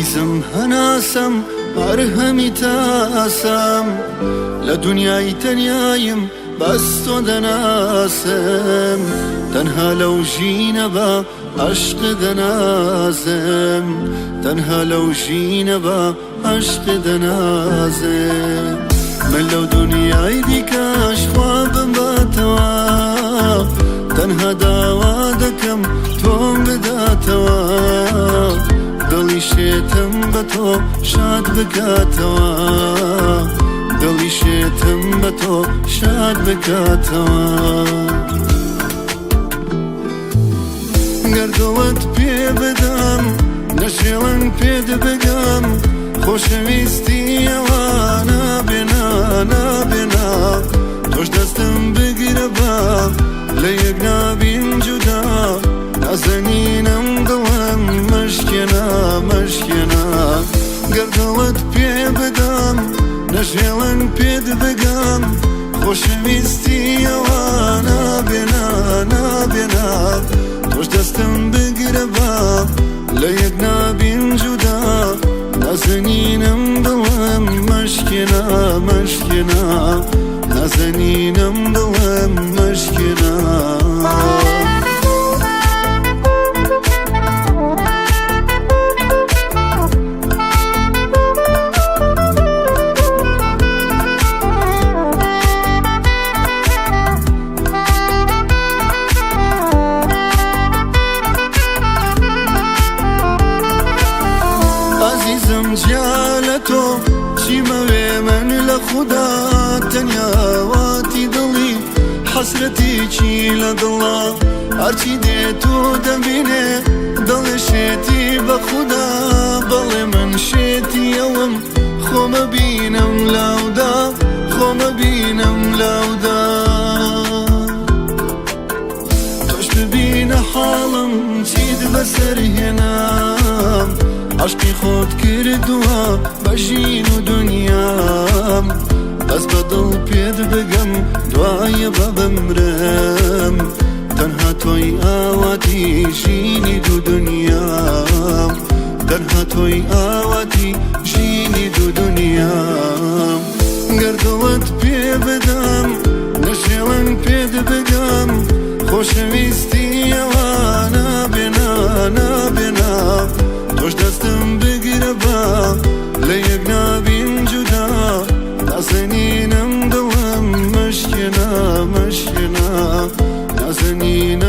عزیزم هەناسەم هەرهەمی تاسەم لە دونیای تەنیایم بەس تۆ دەناسم تەنها لەو ژینە بە عەشق دەنازم تەنها لەو ژینە بە عەشق دەنازم من لەو دونیای دیکەش خوابم باتەوە تەنها داوا دەکەم تۆم بداتەوە دڵی شێتم بە تۆ شاد بکاتەوە دڵی شێتم بە تۆ شاد بکاتەوە گەردەوەت پێ بدەم نەشێڵەن پێت بگەم خۆشەویستی ئەوانە بێنا نابێنا تۆش دەستم بگرە بە لە یەک نابین جودا نازەنینم دڵم مەشکێنە مەشکێنە گەردەوەت پێ بدەم نەشێڵەن پێت بگەم خۆشەویستی ئەوانە بێنا نابێنا تۆش دەستم بگرە بە لە یەک نابین جودا نازەنینم دڵم مەشکێنە مەشکێنە نازەنینم دڵم مەشکێنە عزیزم جالە تۆ چیمەوێ من لە خودا تەنیاواتی دڵی حەسرەتێکی لە دڵا هەرچی دێت و دەبینێ دڵێ شێتی بە خودا بەڵێ من شێتی ئەوم خۆمە بینم لاودا خۆمە بینم لاودا تۆش ببینە حاڵم چیت بەسەر هێنام عشقی خۆت کردووە بە ژین و دونیام بەس بە دڵ پێت بگەم دوایە بە بمرم تەنها تۆی ئاواتی ژینی دوو دونیام تەنها تۆی ئاواتی ژینی دوو دونیام گەردەوەت پێ بدەم نەشێڵەن پێت بگەم خۆشەویستی ئەوانە بێنا نابێنا تۆش دەستم بگرە بە لە یەک نابین جودا نازەنینم دڵم مەشکێنە مەشکێنە نازەنینە